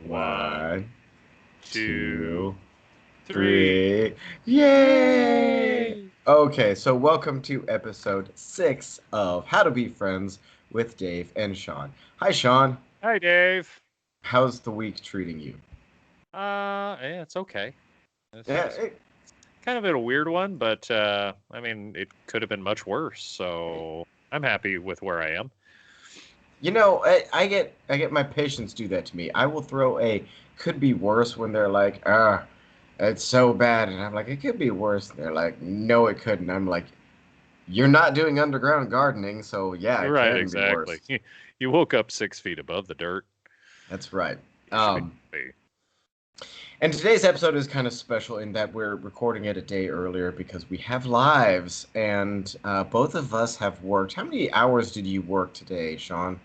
One, two, two, three. three. Yay! Okay, so welcome to episode 6 of How to Be Friends with Dave and Shawn. Hi, Shawn. Hi, Dave. How's the week treating you? Yeah, it's okay. It's Yeah, just kind of a weird one, but I mean, it could have been much worse. So I'm happy with where I am. I get my patients do that to me. I will throw a could be worse when they're like, it's so bad. And I'm like, it could be worse. And they're like, no, it couldn't. I'm like, you're not doing underground gardening, so yeah, it Right, can be exactly. worse. You woke up 6 feet above the dirt. That's right. You should be Um, happy. and today's episode is kind of special in that we're recording it a day earlier because we have lives, and both of us have worked. How many hours did you work today, Shawn?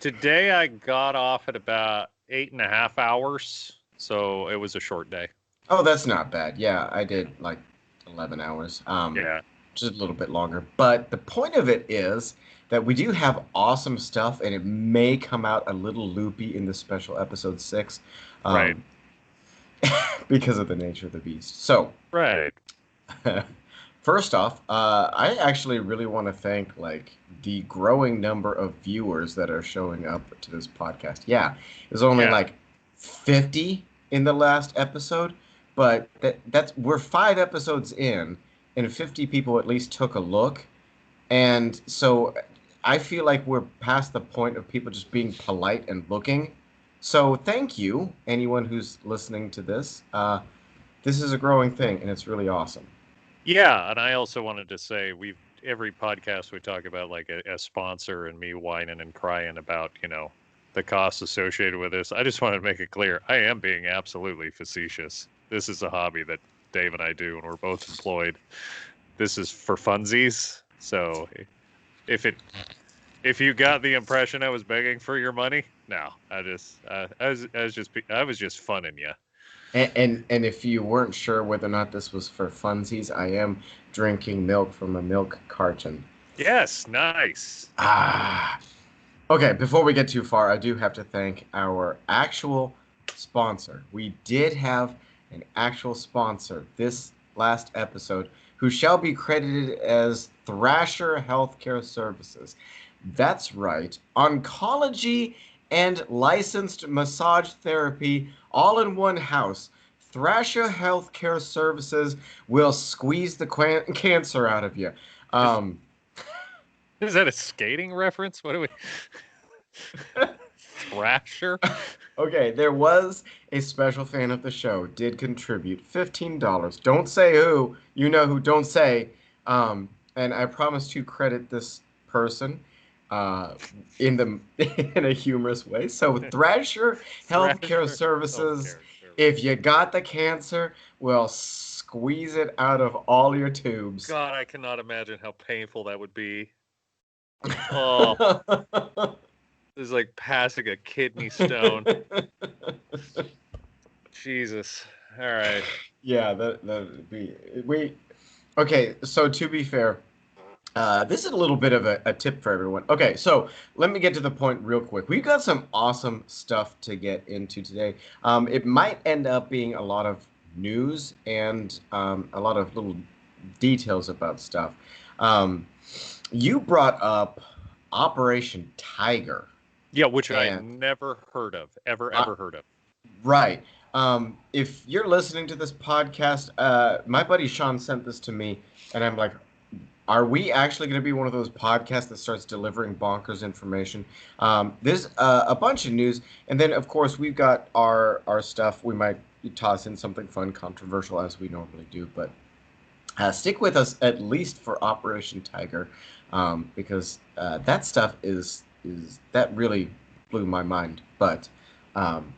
Today I got off at about 8.5 hours, so it was a short day. Oh, that's not bad. Yeah, I did like 11 hours, Yeah, just a little bit longer. But the point of it is that we do have awesome stuff, and it may come out a little loopy in the special episode 6. right, Um, because of the nature of the beast. So, right. first off, I actually really want to thank like the growing number of viewers that are showing up to this podcast. Yeah, it was only Yeah, like 50 in the last episode, but that's we're 5 episodes in, and 50 people at least took a look, and so I feel like we're past the point of people just being polite and looking. So thank you, anyone who's listening to this. This is a growing thing, and it's really awesome. yeah. And I also wanted to say every podcast we talk about like a sponsor and me whining and crying about the costs associated with this. I just wanted to make it clear I am being absolutely facetious. This is a hobby that Dave and I do, and we're both employed. This is for funsies. So if it if you got the impression I was begging for your money, no, I was just funning you. And if you weren't sure whether or not this was for funsies, I am drinking milk from a milk carton. Yes, nice. Ah. Okay, before we get too far, I do have to thank our actual sponsor. We did have an actual sponsor this last episode who shall be credited as Thrasher Healthcare Services. That's right, oncology and licensed massage therapy all in one house. Thrasher Healthcare Services will squeeze the cancer out of you. Is Um, is that a skating reference? What do we Thrasher? Okay, there was a special fan of the show, did contribute $15. Don't say who, you know who, don't say. And I promise to credit this person uh, in the in a humorous way. So Thrasher Healthcare Thrasher Services, healthcare if you services. got the cancer, will squeeze it out of all your tubes. God, I cannot imagine how painful that would be. Oh, this is like passing a kidney stone. Jesus. All right. Yeah, that would be we. Okay, so to be fair, this is a little bit of a tip for everyone. Okay, so let me get to the point real quick. We've got some awesome stuff to get into today. It might end up being a lot of news and a lot of little details about stuff. Um, you brought up Operation Tiger, Yeah, which I and never heard of. Ever, uh, ever heard of. right. If you're listening to this podcast, my buddy Shawn sent this to me, and I'm like, are we actually going to be one of those podcasts that starts delivering bonkers information? There's a bunch of news, and then of course we've got our stuff. We might toss in something fun, controversial as we normally do, but stick with us at least for Operation Tiger, because that stuff is that really blew my mind. But um,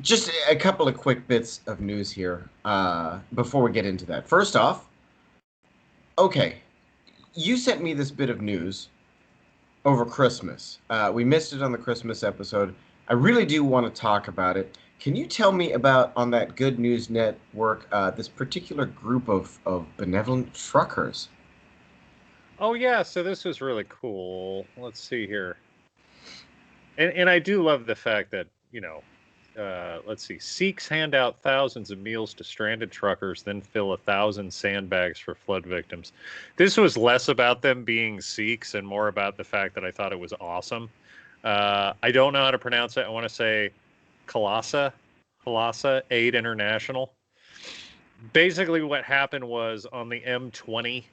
just a couple of quick bits of news here before we get into that. First off, okay, you sent me this bit of news over Christmas. We missed it on the Christmas episode. I really do want to talk about it. Can you tell me about on that Good News Network this particular group of benevolent truckers? Oh yeah, so this was really cool. Let's see here. And I do love the fact that, let's see, Sikhs hand out thousands of meals to stranded truckers, then fill 1,000 sandbags for flood victims. This was less about them being Sikhs and more about the fact that I thought it was awesome. I don't know how to pronounce it. I want to say Kalasa Aid International. Basically, what happened was on the M20,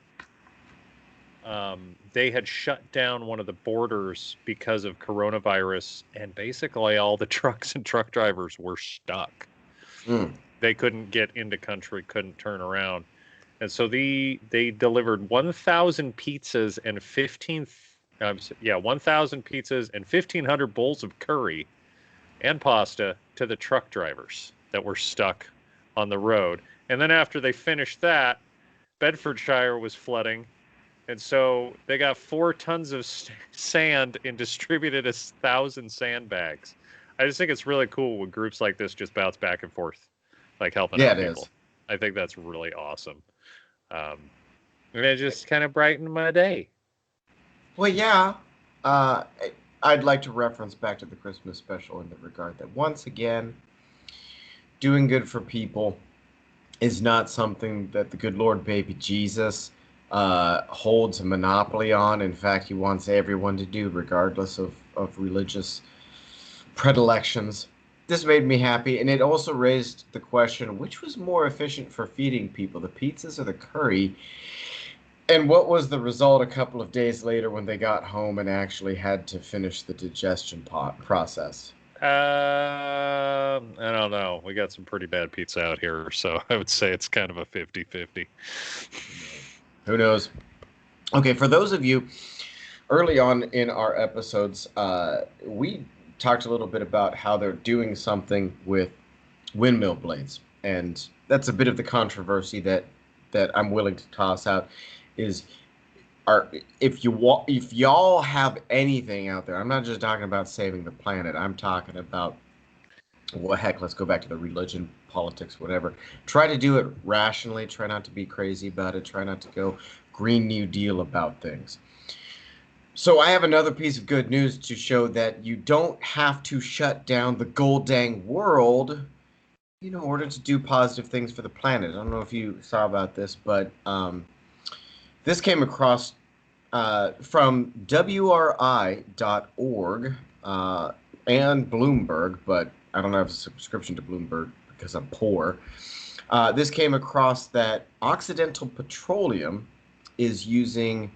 they had shut down one of the borders because of coronavirus, and basically all the trucks and truck drivers were stuck. Mm. They couldn't get into country, couldn't turn around, and so they delivered 1,000 pizzas and 1,000 pizzas and 1,500 bowls of curry and pasta to the truck drivers that were stuck on the road. And then after they finished that, Bedfordshire was flooding. And so they got 4 tons of sand and distributed 1,000 sandbags. I just think it's really cool when groups like this just bounce back and forth, like helping Yeah, out it people. is. I think that's really awesome. And it just kind of brightened my day. Well, yeah. Uh, I'd like to reference back to the Christmas special in the regard that once again, doing good for people is not something that the good Lord baby Jesus holds a monopoly on. In fact, he wants everyone to do, regardless of religious predilections. This made me happy, and it also raised the question, which was more efficient for feeding people, the pizzas or the curry? And what was the result a couple of days later when they got home and actually had to finish the digestion process? I don't know. We got some pretty bad pizza out here, so I would say it's kind of a 50-50. Who knows? Okay, for those of you early on in our episodes, we talked a little bit about how they're doing something with windmill blades, and that's a bit of the controversy that I'm willing to toss out. Is are if y'all have anything out there, I'm not just talking about saving the planet. I'm talking about, well, heck, let's go back to the religion, politics, whatever. Try to do it rationally. Try not to be crazy about it. Try not to go Green New Deal about things. So I have another piece of good news to show that you don't have to shut down the gold dang world in order to do positive things for the planet. I don't know if you saw about this, but this came across from WRI.org and Bloomberg, but I don't have a subscription to Bloomberg because I'm poor. This came across that Occidental Petroleum is using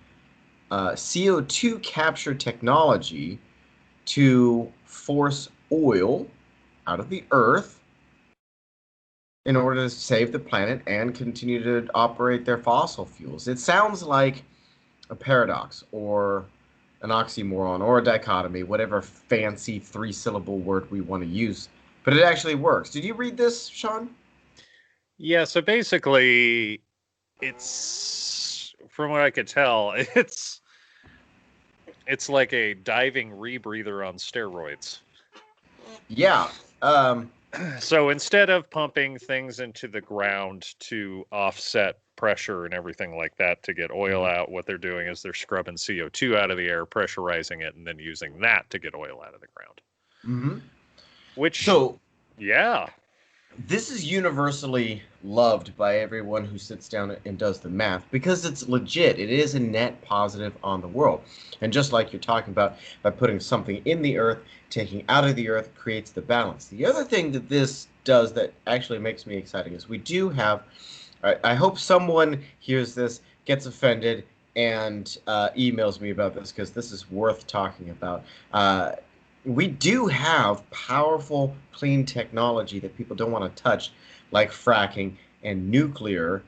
CO2 capture technology to force oil out of the earth in order to save the planet and continue to operate their fossil fuels. It sounds like a paradox or an oxymoron or a dichotomy, whatever fancy 3-syllable word we want to use, but it actually works. Did you read this, Shawn? Yeah, so basically, it's from what I could tell, it's like a diving rebreather on steroids. Yeah. So instead of pumping things into the ground to offset pressure and everything like that to get oil out, what they're doing is they're scrubbing CO2 out of the air, pressurizing it, and then using that to get oil out of the ground. Mm-hmm. Which, So yeah, this is universally loved by everyone who sits down and does the math because it's legit. It is a net positive on the world. And just like you're talking about, by putting something in the earth, taking out of the earth creates the balance. The other thing that this does that actually makes me exciting is we do have, I hope someone hears this, gets offended, and emails me about this because this is worth talking about. We do have powerful, clean technology that people don't want to touch, like fracking and nuclear,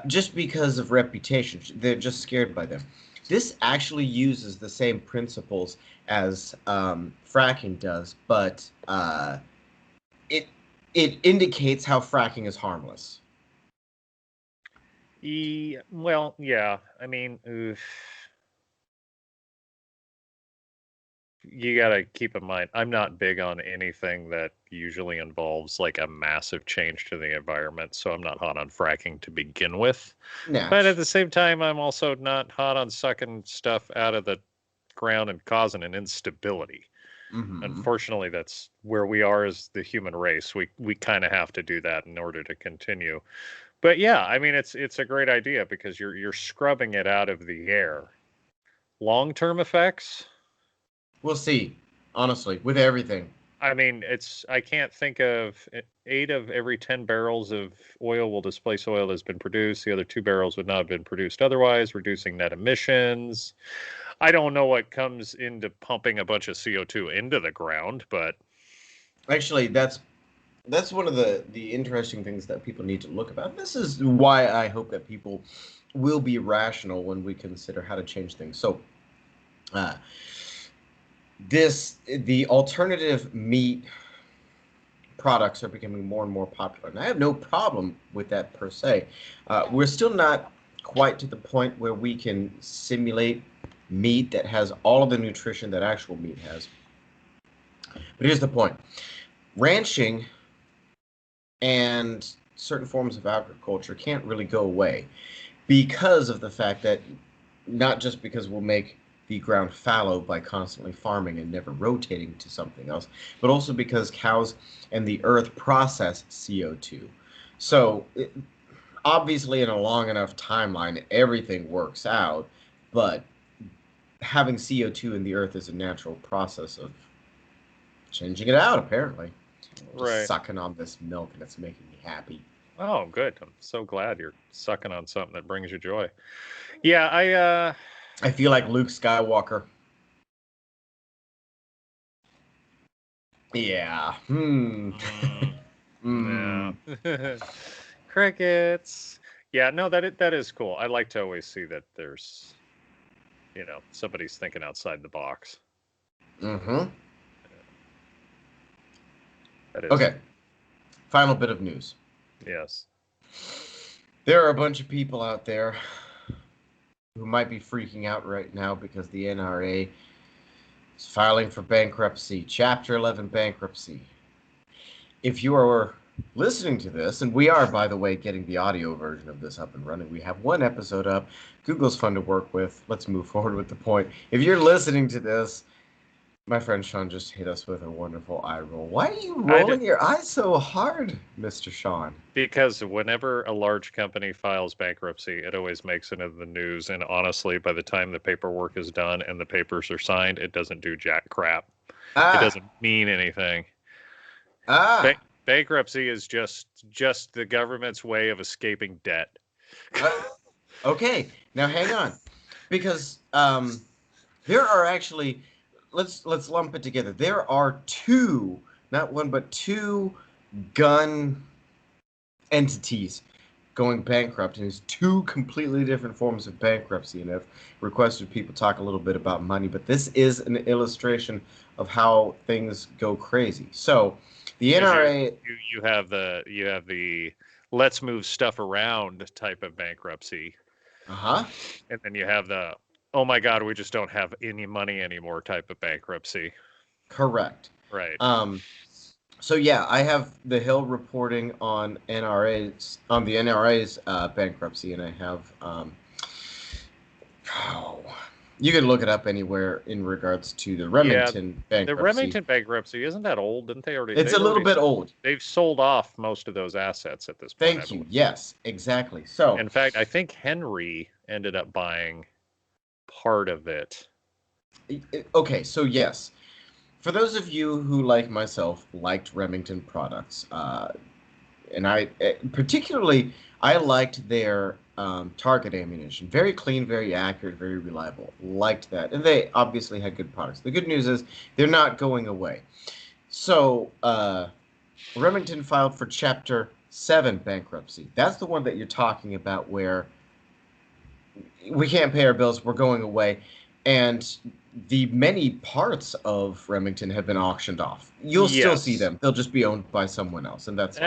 just because of reputation. They're just scared by them. This actually uses the same principles as fracking does, but it it indicates how fracking is harmless. well, yeah. I mean, you got to keep in mind, I'm not big on anything that usually involves like a massive change to the environment. So I'm not hot on fracking to begin with. Nah. But at the same time, I'm also not hot on sucking stuff out of the background and causing an instability. Unfortunately, that's where we are as the human race. We kind of have to do that in order to continue. But yeah, I mean, it's a great idea because you're scrubbing it out of the air. Long-term effects? We'll see, honestly, with everything. I mean, I can't think of 8 of every 10 barrels of oil will displace oil that's been produced. The other 2 barrels would not have been produced otherwise, reducing net emissions. I don't know what comes into pumping a bunch of CO2 into the ground, but Actually, that's one of the interesting things that people need to look about. This is why I hope that people will be rational when we consider how to change things. So, uh, the alternative meat products are becoming more and more popular, and I have no problem with that per se. We're still not quite to the point where we can simulate meat that has all of the nutrition that actual meat has. But here's the point: ranching and certain forms of agriculture can't really go away because of the fact that, not just because we'll make the ground fallow by constantly farming and never rotating to something else, but also because cows and the earth process CO2. So, obviously, in a long enough timeline, everything works out, but having CO2 in the earth is a natural process of changing it out, apparently. Just right. sucking on this milk and it's making me happy. Oh, good. I'm so glad you're sucking on something that brings you joy. Yeah, I feel like Luke Skywalker. Yeah. No. Crickets. Yeah, no, that is cool. I like to always see that there's, somebody's thinking outside the box. Mm-hmm. That is. Okay. Final bit of news. Yes. There are a bunch of people out there who might be freaking out right now because the NRA is filing for bankruptcy, Chapter 11 bankruptcy. If you are listening to this, and we are, by the way, getting the audio version of this up and running, we have 1 episode up. Google's fun to work with. Let's move forward with the point. If you're listening to this, my friend Shawn just hit us with a wonderful eye roll. Why are you rolling your eyes so hard, Mr. Shawn? Because whenever a large company files bankruptcy, it always makes it into the news. And honestly, by the time the paperwork is done and the papers are signed, it doesn't do jack crap. It doesn't mean anything. Bankruptcy is just the government's way of escaping debt. Okay, now hang on, because there are actually, let's lump it together. There are 2, not 1, but 2 gun entities going bankrupt, and it's 2 completely different forms of bankruptcy. And I've requested people talk a little bit about money, but this is an illustration of how things go crazy. So the NRA, you have the let's move stuff around type of bankruptcy. And then you have the, oh my God, we just don't have any money anymore type of bankruptcy. Correct. Right. So yeah, I have the Hill reporting on the NRA's bankruptcy, and I have you can look it up anywhere in regards to the Remington bankruptcy. The Remington bankruptcy, isn't that old? Didn't they already? It's a little bit old. They've sold off most of those assets at this point. Thank you. Yes, exactly. So, in fact, I think Henry ended up buying part of it. Okay, so yes, for those of you who, like myself, liked Remington products, and I particularly, I liked their target ammunition. Very clean, very accurate, very reliable. Liked that. And they obviously had good products. The good news is they're not going away. So, Remington filed for Chapter 7 bankruptcy. That's the one that you're talking about where we can't pay our bills, we're going away. And the many parts of Remington have been auctioned off. You'll still see them. They'll just be owned by someone else, and that's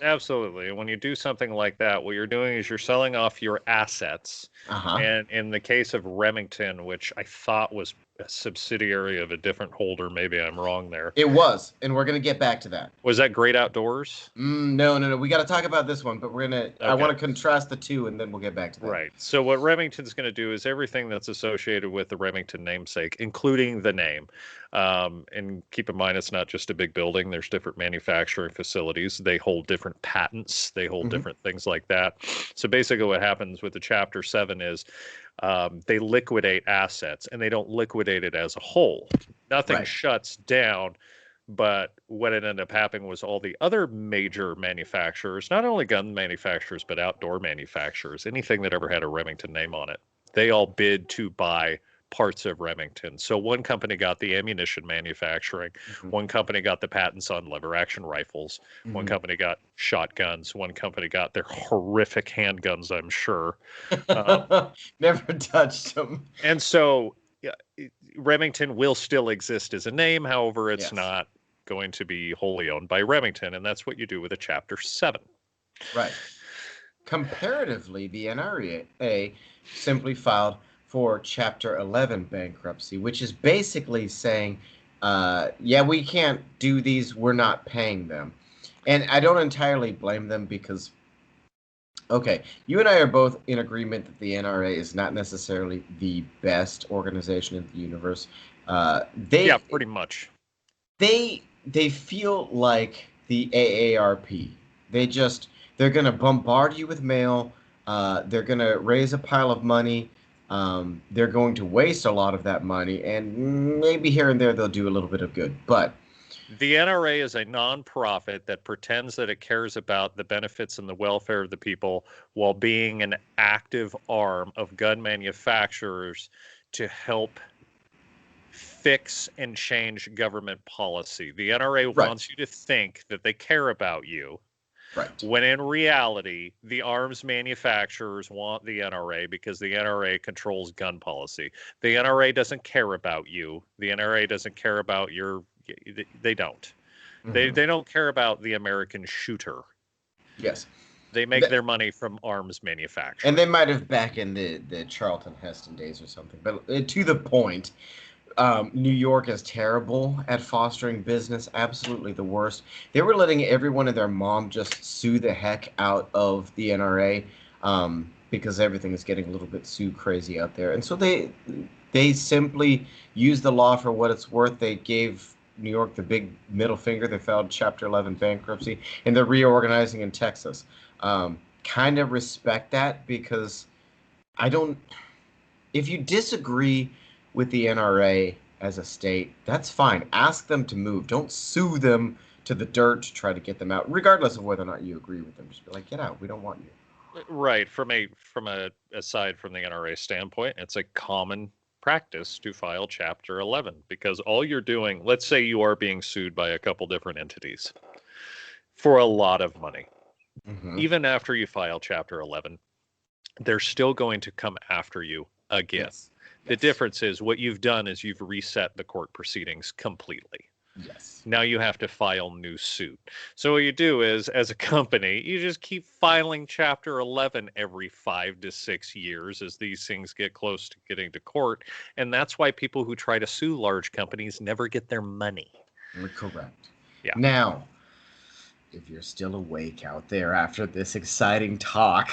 absolutely. When you do something like that, what you're doing is you're selling off your assets. And in the case of Remington, which I thought was a subsidiary of a different holder. Maybe I'm wrong there. It was, and we're gonna get back to that. Was that Great Outdoors? No. We got to talk about this one, but I Okay. want to contrast the two, and then we'll get back to that. Right. So what Remington's going to do is everything that's associated with the Remington namesake, including the name. And keep in mind, it's not just a big building. There's different manufacturing facilities. They hold different patents. They hold different things like that. So basically what happens with the Chapter 7 is they liquidate assets, and they don't liquidate it as a whole. Nothing shuts down. But what ended up happening was all the other major manufacturers, not only gun manufacturers, but outdoor manufacturers, anything that ever had a Remington name on it, they all bid to buy parts of Remington. So one company got the ammunition manufacturing, one company got the patents on lever action rifles, one company got shotguns, one company got their horrific handguns, I'm sure. Never touched them. And so Remington will still exist as a name. However, it's not going to be wholly owned by Remington, and that's what you do with a Chapter 7. Right. Comparatively, the NRA simply filed for Chapter 11 bankruptcy, which is basically saying, yeah, we can't do these, we're not paying them. And I don't entirely blame them because, okay, you and I are both in agreement that the NRA is not necessarily the best organization in the universe. Yeah, pretty much. They feel like the AARP. They're going to bombard you with mail. They're going to raise a pile of money. They're going to waste a lot of that money, and maybe here and there they'll do a little bit of good. But the NRA is a nonprofit that pretends that it cares about the benefits and the welfare of the people while being an active arm of gun manufacturers to help fix and change government policy. The NRA wants you to think that they care about you. Right. When in reality, the arms manufacturers want the NRA because the NRA controls gun policy. The NRA doesn't care about you. The NRA doesn't care about your... They don't. They don't care about the American shooter. Yes. They make their money from arms manufacturing. And they might have back in the Charlton Heston days or something. But to the point... New York is terrible at fostering business, absolutely the worst. They were letting everyone and their mom just sue the heck out of the NRA because everything is getting a little bit sue crazy out there. And so they simply used the law for what it's worth. They gave New York the big middle finger. They filed Chapter 11 bankruptcy, and they're reorganizing in Texas. Kind of respect that because if you disagree with the NRA as a state, that's fine. Ask them to move. Don't sue them to the dirt to try to get them out, regardless of whether or not you agree with them. Just be like, get out. We don't want you. Right. Aside from the NRA standpoint, it's a common practice to file Chapter 11 because all you're doing, let's say you are being sued by a couple different entities for a lot of money. Even after you file Chapter 11, they're still going to come after you again. Yes. The difference is what you've done is you've reset the court proceedings completely. Yes. Now you have to file new suit. So what you do is, as a company, you just keep filing Chapter 11 every 5 to 6 years as these things get close to getting to court. And that's why people who try to sue large companies never get their money. Correct. Yeah. Now, if you're still awake out there after this exciting talk,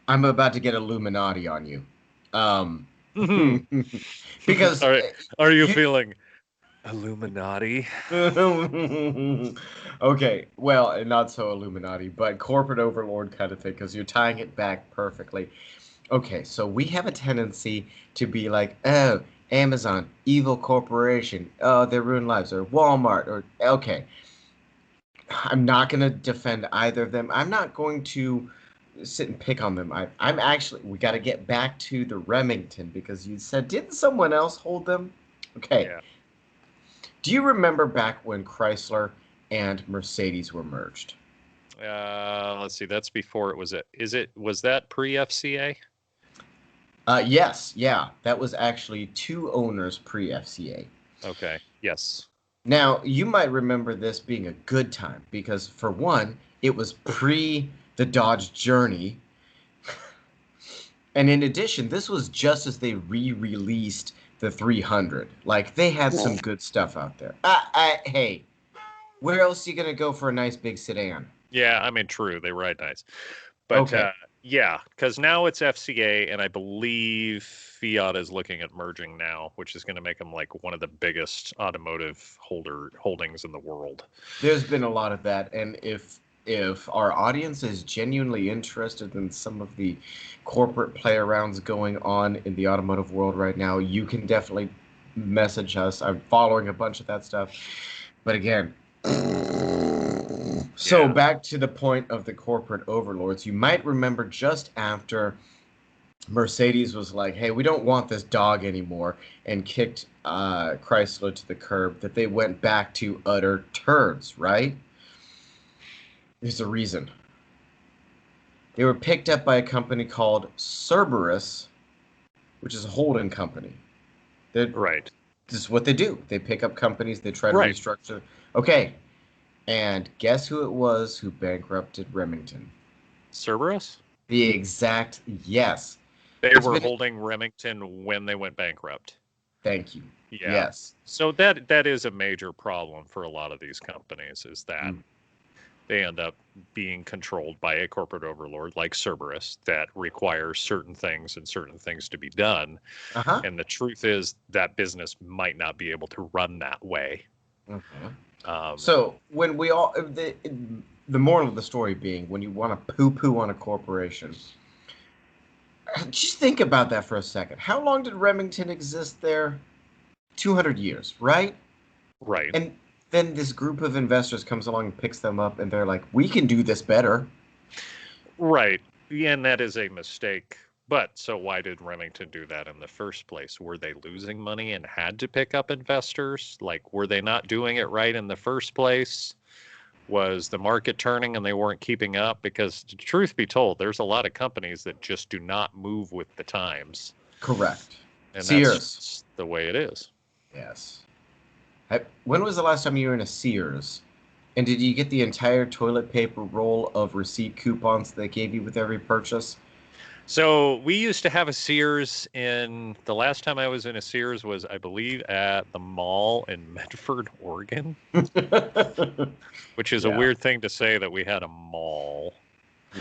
I'm about to get Illuminati on you. Because are you feeling Illuminati? Okay, well, not so Illuminati, but corporate overlord kind of thing, because you're tying it back perfectly. Okay, so we have a tendency to be like, oh, Amazon, evil corporation, oh, they ruin lives, or Walmart, or okay. I'm not going to defend either of them. I'm not going to sit and pick on them. I'm actually, we got to get back to the Remington because you said, didn't someone else hold them? Okay. Yeah. Do you remember back when Chrysler and Mercedes were merged? Let's see. That's before it was was that pre-FCA? Yes. Yeah. That was actually two owners pre-FCA. Okay. Yes. Now, you might remember this being a good time because, for one, it was pre the Dodge Journey. And in addition, this was just as they re-released the 300. Like, they had some good stuff out there. Hey, where else are you going to go for a nice big sedan? Yeah, I mean, true. They ride nice. But Okay. yeah, because now it's FCA, and I believe Fiat is looking at merging now, which is going to make them like one of the biggest automotive holdings in the world. There's been a lot of that, and if our audience is genuinely interested in some of the corporate play arounds going on in the automotive world right now, you can definitely message us. I'm following a bunch of that stuff. But again, so Yeah, back to the point of the corporate overlords, you might remember just after Mercedes was like, "Hey, we don't want this dog anymore," and kicked Chrysler to the curb, that they went back to utter turds, right? There's a reason. They were picked up by a company called Cerberus, which is a holding company. They're, right, this is what they do. They pick up companies, they try to right. restructure. Okay, and guess who it was who bankrupted Remington? Cerberus? The exact yes. They It's were been. holding Remington when they went bankrupt. Thank you. Yeah. Yes. So that is a major problem for a lot of these companies, is that Mm. they end up being controlled by a corporate overlord like Cerberus that requires certain things and certain things to be done. Uh-huh. And the truth is that business might not be able to run that way. Mhm. Um, So when we all the moral of the story being, when you want to poo-poo on a corporation, just think about that for a second. How long did Remington exist there? 200 years, right? right. And then this group of investors comes along and picks them up, and they're like, "We can do this better." Right. Yeah, and that is a mistake. But so why did Remington do that in the first place? Were they losing money and had to pick up investors? Like, were they not doing it right in the first place? Was the market turning and they weren't keeping up? Because, truth be told, there's a lot of companies that just do not move with the times. Correct. And that's Sears. just the way it is. Yes. When was the last time you were in a Sears? And did you get the entire toilet paper roll of receipt coupons they gave you with every purchase? So we used to have a Sears in the last time I was in a Sears was, I believe, at the mall in Medford, Oregon, which is a Yeah. weird thing to say that we had a mall.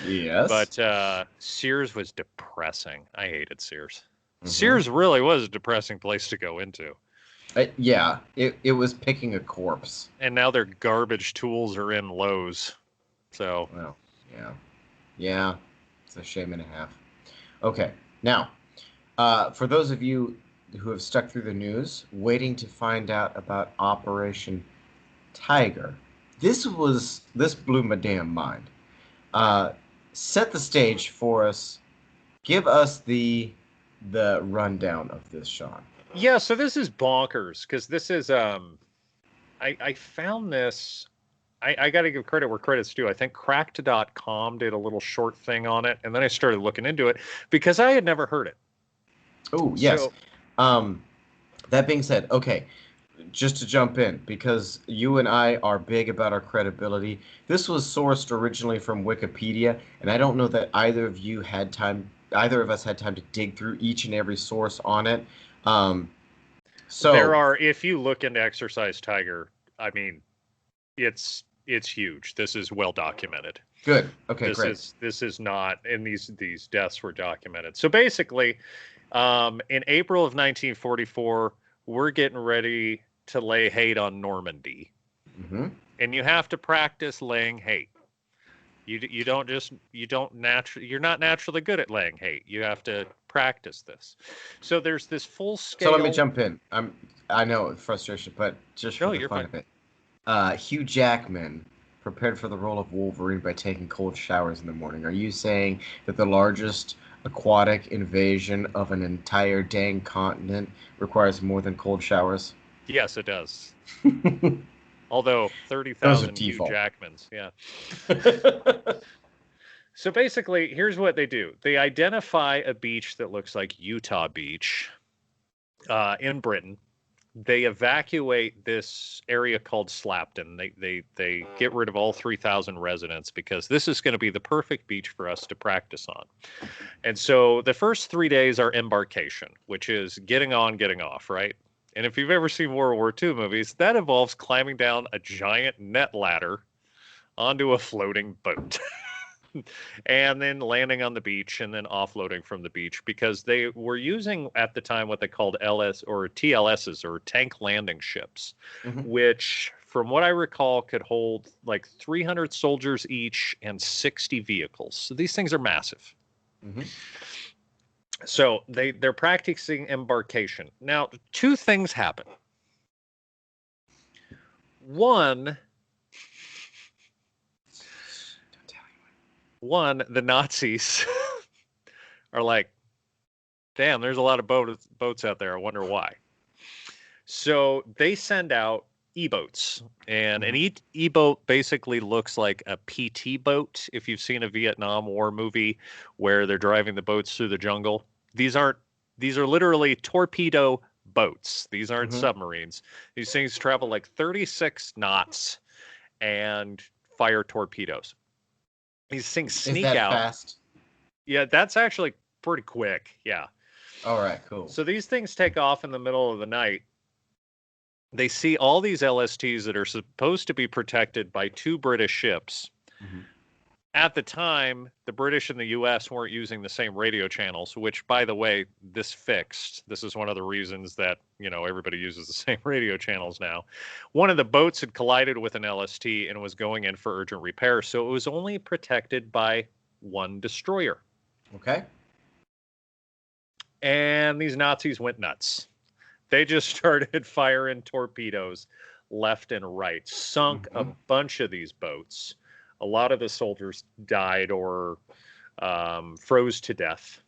Yes. But Sears was depressing. I hated Sears. Mm-hmm. Sears really was a depressing place to go into. Yeah, it was picking a corpse. And now their garbage tools are in Lowe's. So, Well, yeah. Yeah. It's a shame and a half. Okay. Now, for those of you who have stuck through the news, waiting to find out about Operation Tiger, this blew my damn mind. Uh, Set the stage for us. Give us the rundown of this, Sean. yeah, so this is bonkers because this is I found this. I got to give credit where credit's due. I think cracked.com did a little short thing on it, and then I started looking into it because I had never heard it. Oh, yes. So, Um, that being said, okay, just to jump in, because you and I are big about our credibility, this was sourced originally from Wikipedia, and I don't know that either of us had time to dig through each and every source on it. Um, there so, are, if you look into Exercise Tiger, I mean, it's huge. This is well documented. good. Okay, great. This is not, and these deaths were documented. So basically, in April of 1944, we're getting ready to lay hate on Normandy, Hmm. and you have to practice laying hate. You don't just you don't naturally you're not naturally good at laying hate. You have to practice this. So there's this full So let me scale. jump in. I know frustration, but just for No, the you're fun fine. of it. Hugh Jackman prepared for the role of Wolverine by taking cold showers in the morning. Are you saying that the largest aquatic invasion of an entire dang continent requires more than cold showers? Yes, it does. Although Those are 30,000 Hugh default. Jackmans, yeah. So basically, here's what they do. They identify a beach that looks like Utah Beach in Britain. they evacuate this area called Slapton. They get rid of all 3,000 residents because this is going to be the perfect beach for us to practice on. And so the first 3 days are embarkation, which is getting on, getting off, right? And if you've ever seen World War II movies, that involves climbing down a giant net ladder onto a floating boat. And then landing on the beach and then offloading from the beach because they were using at the time what they called LS or TLSs or tank landing ships, which from what I recall could hold like 300 soldiers each and 60 vehicles. So these things are massive. So they're practicing embarkation. Now, two things happen. One, the Nazis are like, damn, there's a lot of boats out there. I wonder why. So they send out e-boats. And an e-boat basically looks like a PT boat. If you've seen a Vietnam War movie where they're driving the boats through the jungle, these are literally torpedo boats. These aren't submarines. These things travel like 36 knots and fire torpedoes. These things sneak out. Is that out. fast? Yeah, that's actually pretty quick. Yeah. All right, cool. So these things take off in the middle of the night. They see all these LSTs that are supposed to be protected by two British ships. At the time, the British and the U.S. weren't using the same radio channels, which, by the way, this fixed. This is one of the reasons that, everybody uses the same radio channels now. One of the boats had collided with an LST and was going in for urgent repair, so it was only protected by one destroyer. Okay. And these Nazis went nuts. They just started firing torpedoes left and right, sunk a bunch of these boats. A lot of the soldiers died or froze to death.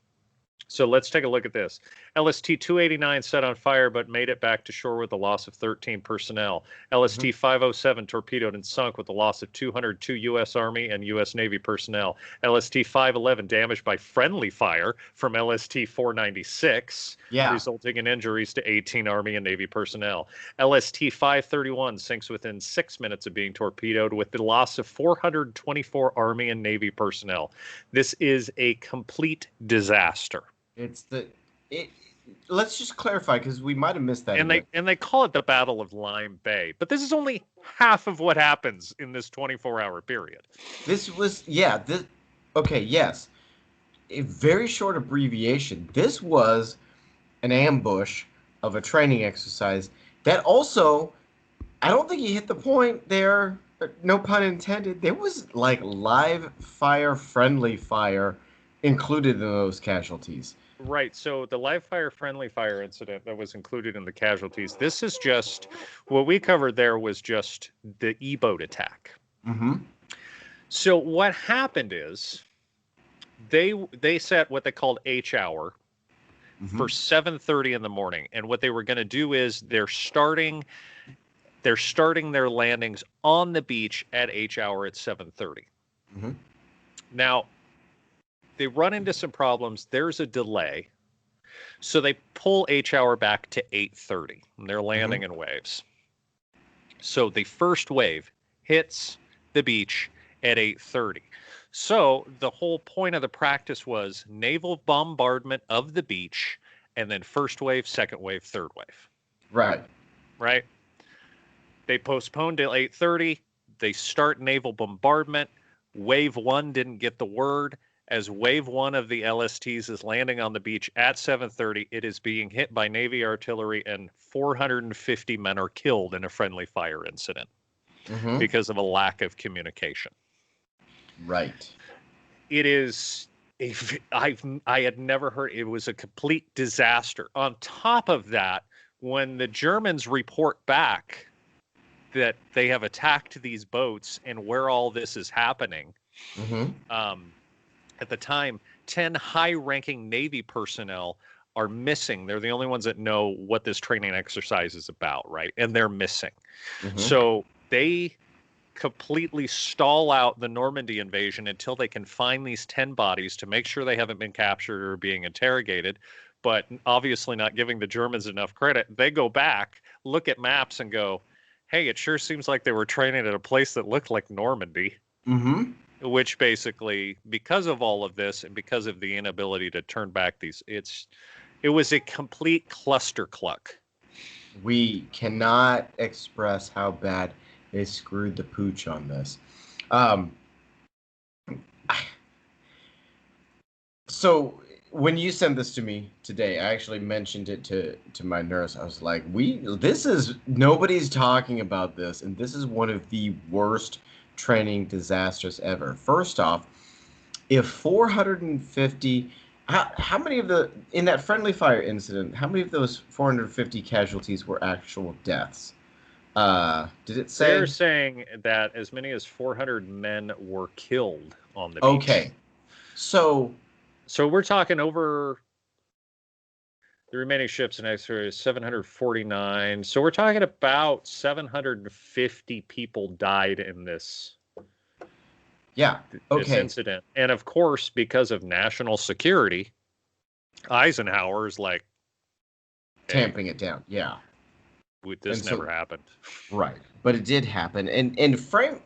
So let's take a look at this. LST-289 set on fire but made it back to shore with a loss of 13 personnel. LST-507 torpedoed and sunk with a loss of 202 U.S. Army and U.S. Navy personnel. LST-511 damaged by friendly fire from LST-496, resulting in injuries to 18 Army and Navy personnel. LST-531 sinks within 6 minutes of being torpedoed with the loss of 424 Army and Navy personnel. This is a complete disaster. Let's just clarify because we might have missed that. And they call it the Battle of Lime Bay, but this is only half of what happens in this 24-hour period. Okay, yes, a very short abbreviation. This was an ambush of a training exercise that also, I don't think he hit the point there. No pun intended. There was like live fire, friendly fire included in those casualties. Right. So the live fire, friendly fire incident that was included in the casualties. This is just what we covered there was just the E-boat attack. So what happened is they set what they called H hour for 7:30 in the morning. And what they were going to do is they're starting their landings on the beach at H hour at 7:30. Now, they run into some problems. There's a delay. So they pull H hour back to 8:30. And they're landing in waves. So the first wave hits the beach at 8:30. So the whole point of the practice was naval bombardment of the beach, and then first wave, second wave, third wave. Right. They postponed till 8:30. They start naval bombardment. Wave 1 didn't get the word. As wave 1 of the LSTs is landing on the beach at 7:30, it is being hit by Navy artillery, and 450 men are killed in a friendly fire incident because of a lack of communication. Right. It is I had never heard. It was a complete disaster. On top of that, when the Germans report back that they have attacked these boats and where all this is happening, at the time, 10 high-ranking Navy personnel are missing. They're the only ones that know what this training exercise is about, right? And they're missing. So they completely stall out the Normandy invasion until they can find these 10 bodies to make sure they haven't been captured or being interrogated but obviously not giving the Germans enough credit. They go back, look at maps, and go, hey, it sure seems like they were training at a place that looked like Normandy. Mm-hmm. Which basically, because of all of this and because of the inability to turn back these, it was a complete cluster cluck. We cannot express how bad they screwed the pooch on this. Um, so when you sent this to me today, I actually mentioned it to my nurse. I was like, nobody's talking about this, and this is one of the worst training disasters ever. First off, if 450, how many of the, in that friendly fire incident, how many of those 450 casualties were actual deaths? Did it They're say? saying that as many as 400 men were killed on the beach. Okay. So we're talking over the remaining ships and extras 749. So we're talking about 750 people died in this yeah, this okay. incident. And of course, because of national security, Eisenhower's like, hey, Tamping it down. Yeah. this And so never happened. right, but it did happen, and frame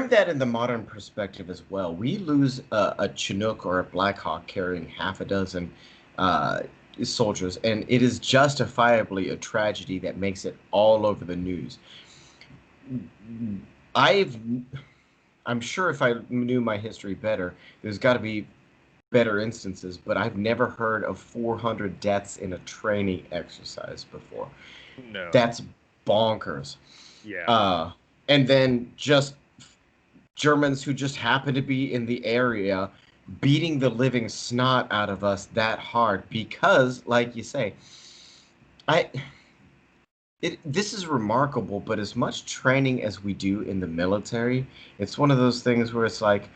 that in the modern perspective as well. We lose a Chinook or a Black Hawk carrying half a dozen uh, soldiers, and it is justifiably a tragedy that makes it all over the news. I've I'm sure if I knew my history better, there's got to be better instances, but I've never heard of 400 deaths in a training exercise before. No. That's bonkers. Yeah. And then just Germans who just happen to be in the area beating the living snot out of us that hard because, like you say, I this is remarkable, but as much training as we do in the military, it's one of those things where it's like,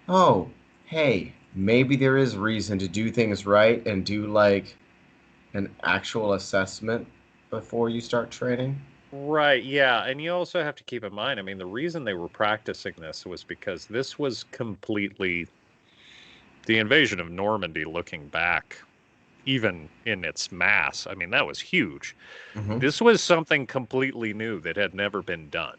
oh, hey, maybe there is reason to do things right and do like an actual assessment before you start training. Right, yeah. And you also have to keep in mind, I mean, the reason they were practicing this was because this was completely the invasion of Normandy looking back, even in its mass. I mean, that was huge. Mm-hmm. This was something completely new that had never been done,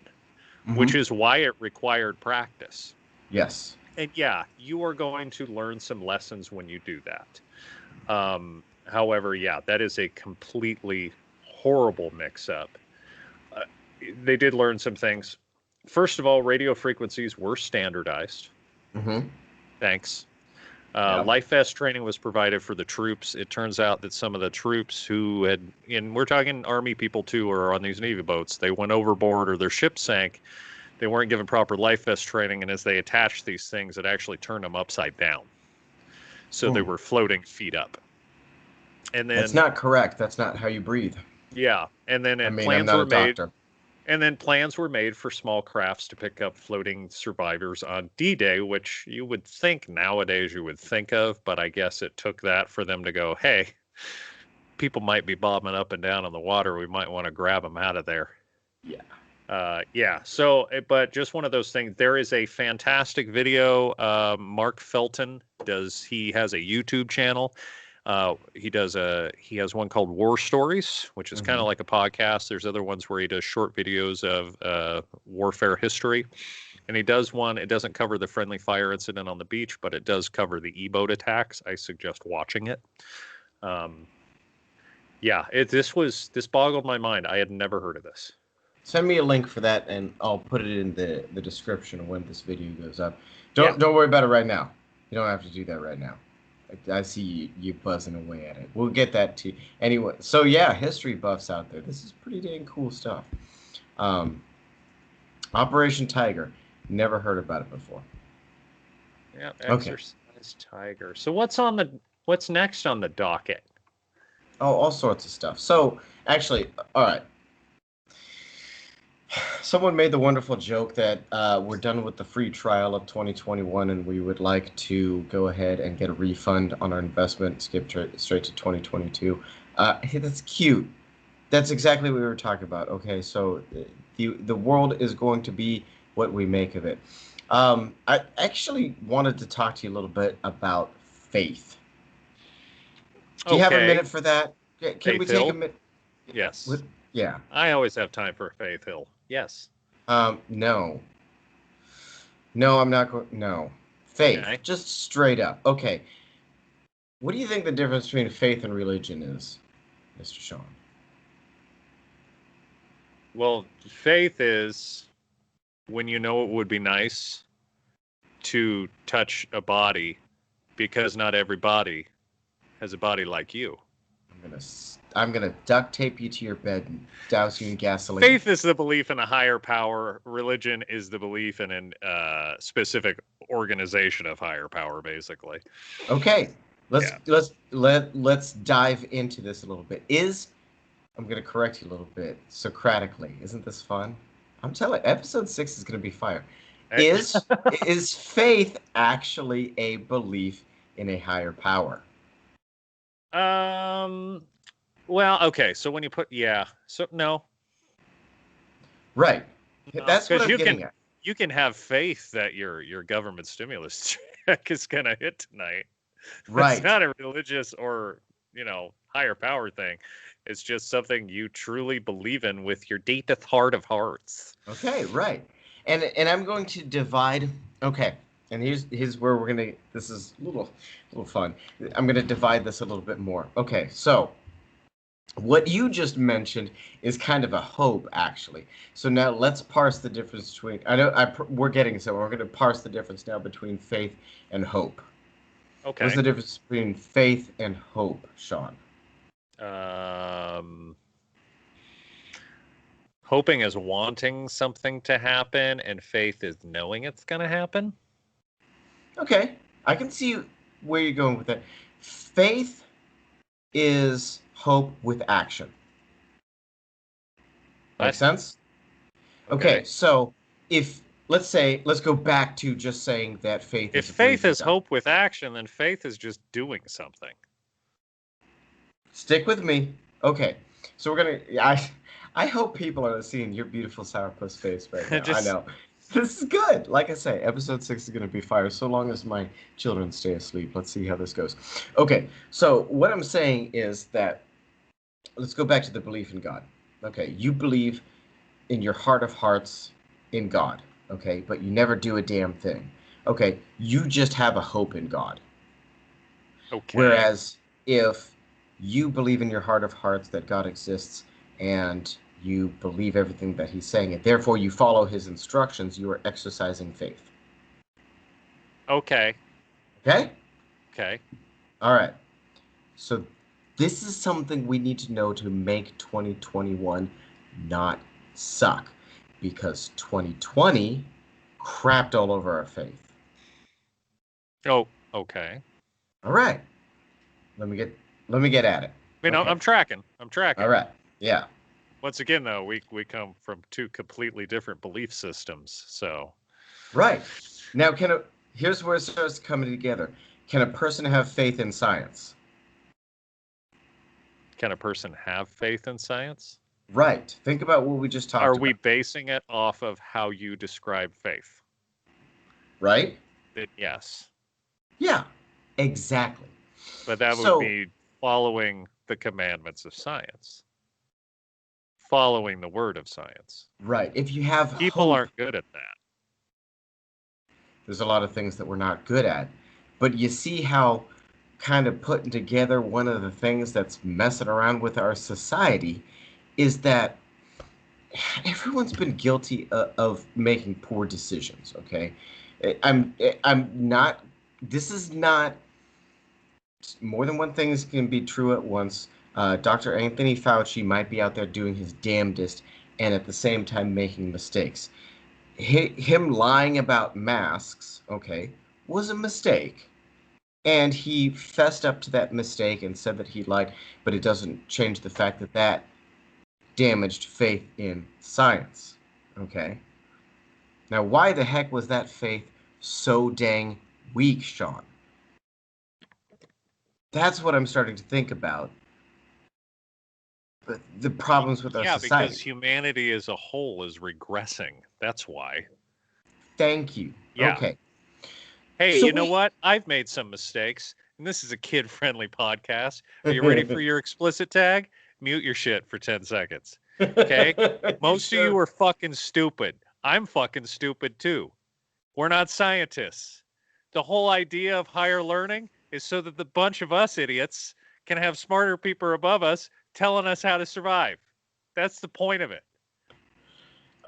which Mm-hmm. is why it required practice. Yes. And yeah, you are going to learn some lessons when you do that. However, yeah, that is a completely horrible mix up. Uh, they did learn some things. First of all, radio frequencies were standardized. Mm-hmm. Thanks. Yeah. Life vest training was provided for the troops. It turns out that some of the troops who had, and we're talking Army people too, or on these Navy boats, they went overboard or their ship sank. They weren't given proper life vest training, and as they attached these things, it actually turned them upside down. So they were floating feet up. And That's then, not correct. That's not how you breathe. yeah, and then I mean, I'm plans not were a made. doctor. And then plans were made for small crafts to pick up floating survivors on D-Day, which you would think nowadays you would think of, but I guess it took that for them to go, hey, people might be bobbing up and down in the water. We might want to grab them out of there. Yeah. Yeah. So, but just one of those things. There is a fantastic video. Mark Felton he has a YouTube channel. He has one called War Stories, which is kind of like a podcast. There's other ones where he does short videos of warfare history. And he does one, it doesn't cover the friendly fire incident on the beach, but it does cover the E-boat attacks. I suggest watching it. Yeah, this boggled my mind. I had never heard of this. Send me a link for that, and I'll put it in the description when this video goes up. Yeah. Don't worry about it right now. You don't have to do that right now. I see you buzzing away at it. We'll get that to you. Anyway, so yeah, history buffs out there. This is pretty dang cool stuff. Operation Tiger. Never heard about it before. Yeah, Okay. Exercise Tiger. So what's next on the docket? Oh, all sorts of stuff. So actually, all right. Someone made the wonderful joke that we're done with the free trial of 2021 and we would like to go ahead and get a refund on our investment, skip straight to 2022. Hey, that's cute. That's exactly what we were talking about. Okay, so the world is going to be what we make of it. I actually wanted to talk to you a little bit about faith. Do you have a Okay. minute for that? Can we Faith take a Hill? minute? Yes. Yeah. I always have time for Faith Hill. Yes. No. No, I'm not going. No. Faith. Okay. Just straight up. Okay. What do you think the difference between faith and religion is, Mr. Shawn? Well, faith is when you know it would be nice to touch a body because not every body has a body like you. I'm gonna duct tape you to your bed and douse you in gasoline. Faith is the belief in a higher power. Religion is the belief in a specific organization of higher power, basically. Okay. Yeah. Let's dive into this a little bit. I'm gonna correct you a little bit Socratically. Isn't this fun? I'm telling episode 6 is gonna be fire. Is is faith actually a belief in a higher power? um. Well, okay. So when you put so no, Right. no, That's what because I'm getting at. you can have faith that your government stimulus check is gonna hit tonight. It's Right. not a religious or higher power thing. It's just something you truly believe in with your deepest heart of hearts. Okay, right. And I'm going to divide. Okay. And here's where we're gonna. This is a little fun. I'm gonna divide this a little bit more. Okay, so what you just mentioned is kind of a hope, actually. So now let's parse the difference between. I know we're getting somewhere. We're going to parse the difference now between faith and hope. What's Okay. the difference between faith and hope, Shawn? Um, Hoping is wanting something to happen, and faith is knowing it's going to happen. Okay, I can see where you're going with that. Faith is hope with action. Make What? sense? Okay, Okay. so if let's go back to just saying that faith If is a faith belief in is God. hope with action, then faith is just doing something. Stick with me. Okay. So we're gonna. I hope people are seeing your beautiful sourpuss face right now. I Just know. This is good. Like I say, episode 6 is gonna be fire. So long as my children stay asleep. Let's see how this goes. Okay. So what I'm saying is that let's go back to the belief in God. Okay. You believe in your heart of hearts in God. Okay. But you never do a damn thing. Okay. You just have a hope in God. okay. Whereas if you believe in your heart of hearts that God exists and you believe everything that he's saying, and therefore you follow his instructions, you are exercising faith. Okay. Okay? Okay. All right. So this is something we need to know to make 2021 not suck because 2020 crapped all over our faith. Oh, okay. All right. Let me get at it. I mean, Okay. I'm tracking. I'm All tracking. right. Yeah. Once again, though, we come from two completely different belief systems. So, Right. Now, here's where it starts coming together. Can a person have faith in science? can a person have faith in science? Right. Think about what we just Are talked we about. basing it off of how you describe faith? Right? Then yes. Yeah. Exactly. But that would So, be following the commandments of science, following the word of science. right. If you have People hope, aren't good at that. there's a lot of things that we're not good at. But you see how kind of putting together one of the things that's messing around with our society is that everyone's been guilty of making poor decisions, okay? I'm not this is not more than one thing can be true at once. Dr. Anthony Fauci might be out there doing his damnedest and at the same time making mistakes. Him lying about masks, okay, was a mistake. And he fessed up to that mistake and said that he lied, but it doesn't change the fact that that damaged faith in science, okay? Now, why the heck was that faith so dang weak, Shawn? That's what I'm starting to think about. The problems with our Yeah, because society. humanity as a whole is regressing. That's why. Thank you. Yeah. Okay. Hey, So you know we what? I've made some mistakes. and this is a kid-friendly podcast. Are you ready for your explicit tag? Mute your shit for 10 seconds. Okay? Most of you are fucking stupid. I'm fucking stupid too. We're not scientists. The whole idea of higher learning is so that the bunch of us idiots can have smarter people above us telling us how to survive. That's the point of it.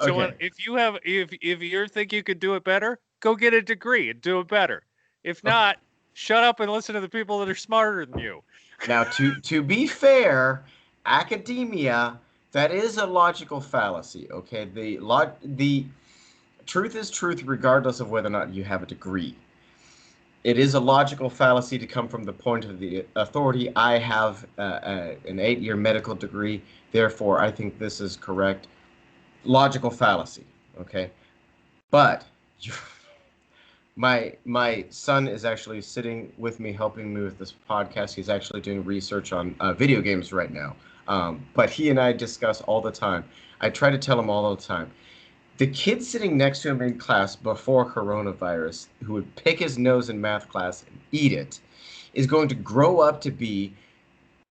So Okay. if you think you could do it better, go get a degree and do it better. If not, shut up and listen to the people that are smarter than you. Now, to be fair, academia, that is a logical fallacy. Okay, the truth is truth regardless of whether or not you have a degree. It is a logical fallacy to come from the point of the authority. I have an 8-year medical degree, therefore I think this is correct. Logical fallacy. Okay, but my son is actually sitting with me, helping me with this podcast. He's actually doing research on video games right now. But he and I discuss all the time. I try to tell him all the time. The kid sitting next to him in class before coronavirus, who would pick his nose in math class and eat it, is going to grow up to be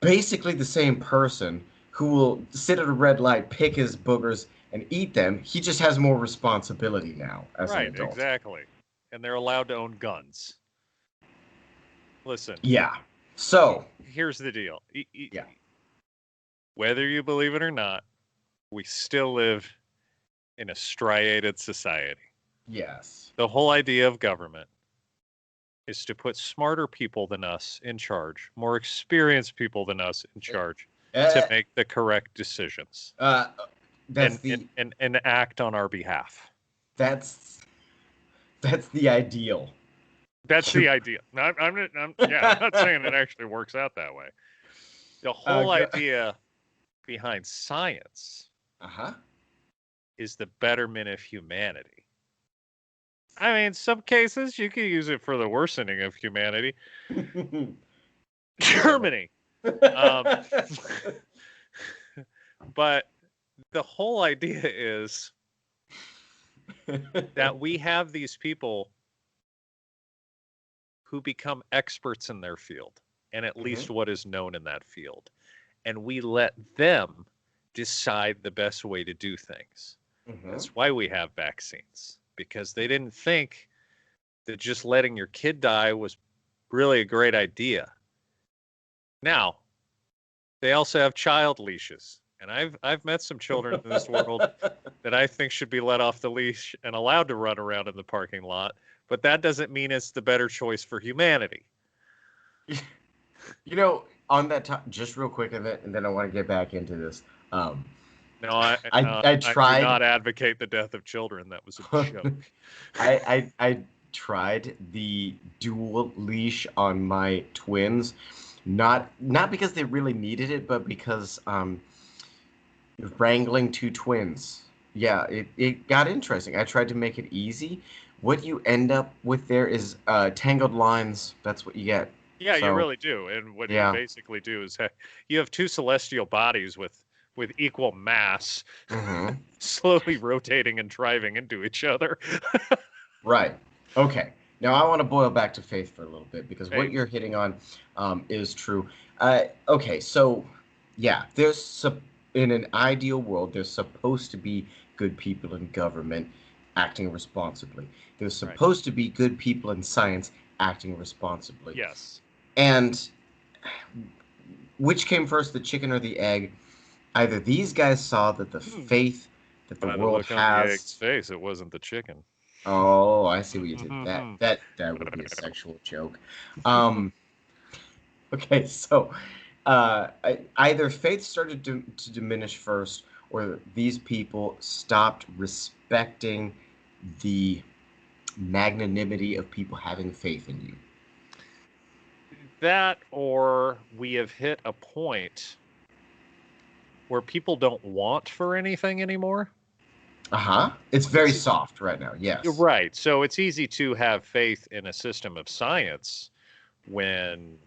basically the same person who will sit at a red light, pick his boogers, and eat them. He just has more responsibility now as an adult. Right, exactly. And they're allowed to own guns. Listen. Yeah. So. Here's the deal. Yeah. Whether you believe it or not, we still live in a striated society. Yes. The whole idea of government is to put smarter people than us in charge, more experienced people than us in charge, to make the correct decisions. And act on our behalf. That's the ideal. That's the idea. I'm not saying it actually works out that way. The whole idea behind science is the betterment of humanity. I mean, some cases you can use it for the worsening of humanity. Germany. But the whole idea is that we have these people who become experts in their field, and at least what is known in that field. And we let them decide the best way to do things. That's why we have vaccines, because they didn't think that just letting your kid die was really a great idea. Now, they also have child leashes. And I've met some children in this world that I think should be let off the leash and allowed to run around in the parking lot. But that doesn't mean it's the better choice for humanity. You know, on that top, just real quick, and then I want to get back into this. No, I tried. I do not advocate the death of children. That was a joke. I tried the dual leash on my twins, not because they really needed it, but because wrangling two twins. Yeah, it got interesting. I tried to make it easy. What you end up with there is tangled lines. That's what you get. Yeah, so, you really do. And what you basically do is you have two celestial bodies with equal mass slowly rotating and driving into each other. Right. Okay. Now I want to boil back to faith for a little bit, because what you're hitting on is true. Okay, so yeah, in an ideal world, there's supposed to be good people in government acting responsibly. There's supposed to be good people in science acting responsibly. Yes. And which came first, the chicken or the egg? Either these guys saw that the faith that the world look has. On the egg's face, it wasn't the chicken. Oh, I see what you did. That would be a sexual joke. Okay, so either faith started to diminish first, or these people stopped respecting the magnanimity of people having faith in you. That, or we have hit a point where people don't want for anything anymore. It's very soft right now. Yes. You're right. So it's easy to have faith in a system of science when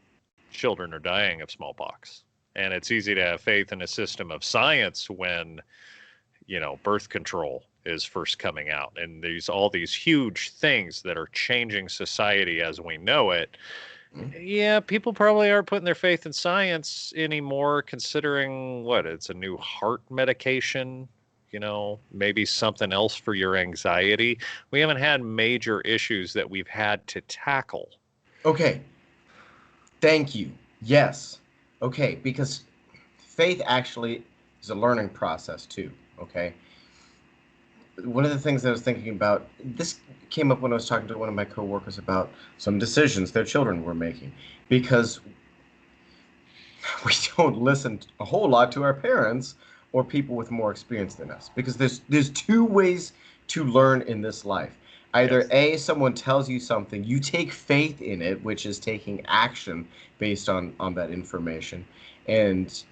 children are dying of smallpox. And it's easy to have faith in a system of science when, birth control is first coming out. And all these huge things that are changing society as we know it. Yeah, people probably aren't putting their faith in science anymore, considering what? It's a new heart medication, maybe something else for your anxiety. We haven't had major issues that we've had to tackle. Okay, thank you. Yes. Okay, because faith actually is a learning process too. Okay. One of the things I was thinking about, this came up when I was talking to one of my coworkers about some decisions their children were making, because we don't listen a whole lot to our parents or people with more experience than us, because there's two ways to learn in this life. Either Yes. A, someone tells you something, you take faith in it, which is taking action based on that information, and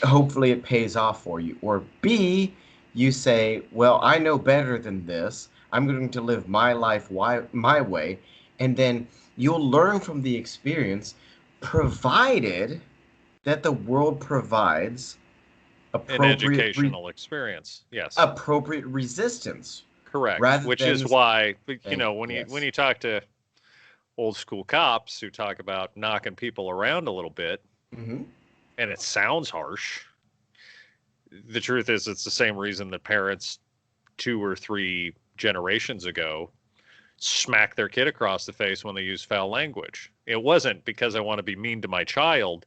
hopefully it pays off for you. Or B, you say, well, I know better than this. I'm going to live my life my way, and then you'll learn from the experience, provided that the world provides An appropriate educational experience. Yes. appropriate resistance Correct. rather Which than is why, thank you, when yes. you talk to old school cops who talk about knocking people around a little bit, Hmm. and it sounds harsh, the truth is it's the same reason that parents 2 or 3 generations ago smack their kid across the face when they use foul language. It wasn't because I want to be mean to my child.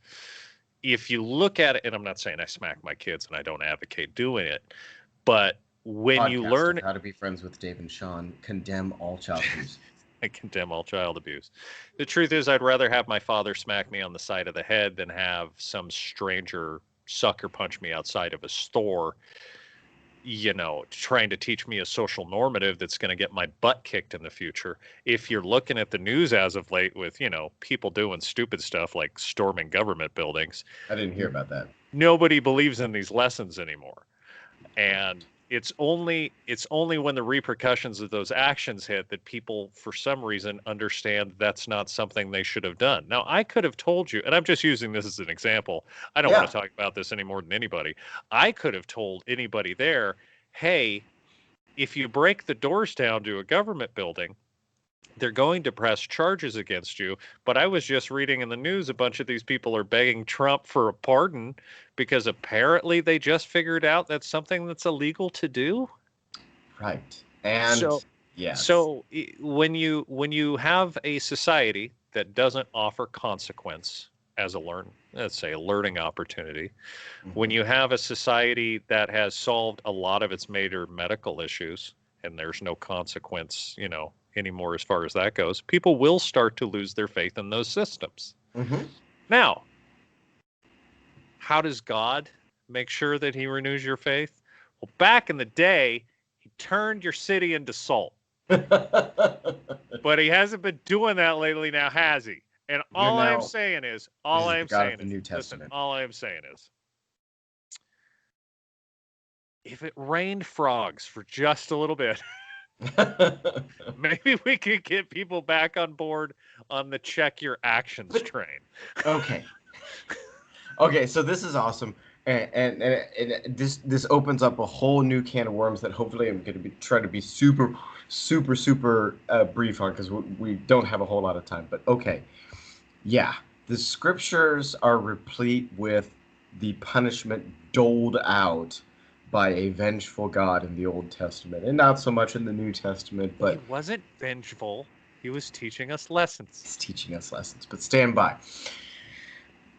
If you look at it, and I'm not saying I smack my kids and I don't advocate doing it, but when you Podcast of learn, How to Be Friends with Dave and Shawn condemn all child abuse. I condemn all child abuse. The truth is, I'd rather have my father smack me on the side of the head than have some stranger sucker punch me outside of a store, trying to teach me a social normative that's going to get my butt kicked in the future. If you're looking at the news as of late with, people doing stupid stuff like storming government buildings, I didn't hear about that. nobody believes in these lessons anymore. And it's only when the repercussions of those actions hit that people for some reason understand that's not something they should have done. Now, I could have told you, and I'm just using this as an example. I don't want Yeah, to talk about this any more than anybody. I could have told anybody there, hey, if you break the doors down to a government building, they're going to press charges against you. But I was just reading in the news a bunch of these people are begging Trump for a pardon because apparently they just figured out that's something that's illegal to do. right. And So yes. when you have a society that doesn't offer consequence as let's say a learning opportunity, when Hmm. you have a society that has solved a lot of its major medical issues and there's no consequence, anymore as far as that goes, people will start to lose their faith in those systems. Hmm. Now, how does God make sure that he renews your faith? Well, back in the day, he turned your city into salt, but he hasn't been doing that lately now, has he? And You're now, this is the God of the New listen, Testament. all I am saying is, if it rained frogs for just a little bit, maybe we could get people back on board on the check your actions But train. okay. Okay, so this is awesome, and this opens up a whole new can of worms that hopefully I'm going to be try to be super, super, super brief on, because we don't have a whole lot of time. But okay, yeah, the scriptures are replete with the punishment doled out by a vengeful God in the Old Testament, and not so much in the New Testament, He but wasn't vengeful. He was teaching us lessons. it's teaching us lessons. But stand by.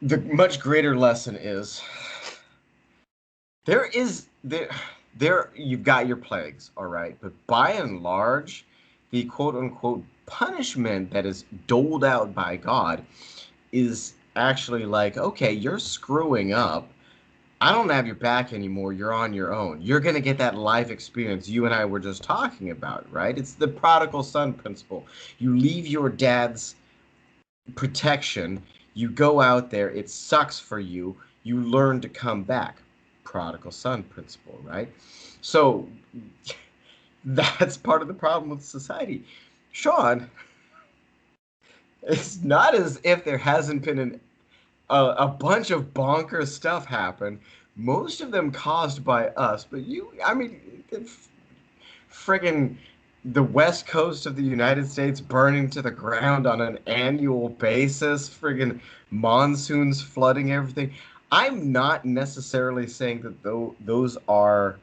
The much greater lesson is there is there you've got your plagues, all right, but by and large, the quote unquote punishment that is doled out by God is actually like, okay, you're screwing up. I don't have your back anymore. You're on your own. You're going to get that life experience you and I were just talking about, right? It's the prodigal son principle. You leave your dad's protection, you go out there, it sucks for you, you learn to come back. Prodigal son principle, right? So that's part of the problem with society. Shawn, it's not as if there hasn't been a bunch of bonkers stuff happen, most of them caused by us, but I mean, friggin' the west coast of the United States burning to the ground on an annual basis, friggin' monsoons flooding everything. I'm not necessarily saying that those are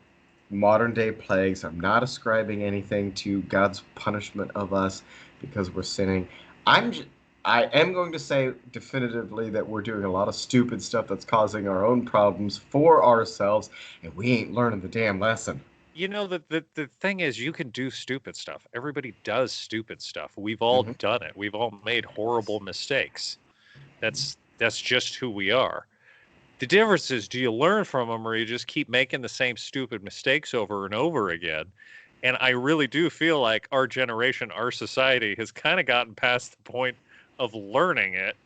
modern day plagues. I'm not ascribing anything to God's punishment of us because we're sinning. I'm j- I am going to say definitively that we're doing a lot of stupid stuff that's causing our own problems for ourselves, and we ain't learning the damn lesson. The thing is, you can do stupid stuff. Everybody does stupid stuff. We've all Hmm. done it. We've all made horrible mistakes. That's just who we are. The difference is, do you learn from them, or you just keep making the same stupid mistakes over and over again? And I really do feel like our generation, our society, has kind of gotten past the point of learning it,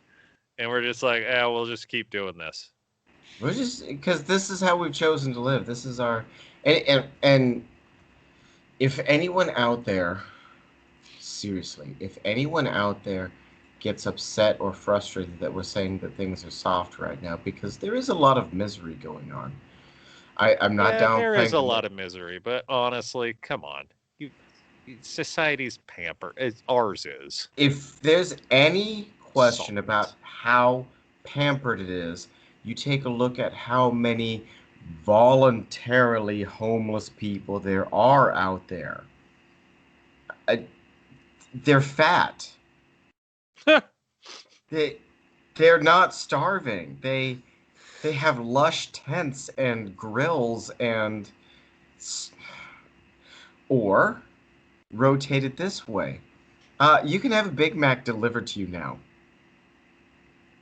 and we're just like, yeah, we'll just keep doing this. We're just because this is how we've chosen to live. This is our and if anyone out there, seriously, if anyone out there gets upset or frustrated that we're saying that things are soft right now, because there is a lot of misery going on. I'm not Yeah, there is downplaying a the lot of misery, but honestly, come on. You, society's pamper, as ours is. if there's any question about Salt. how pampered it is, you take a look at how many voluntarily homeless people there are out there. I, they're fat. They they're not starving. They have lush tents and grills and or rotate it this way. You can have a Big Mac delivered to you now.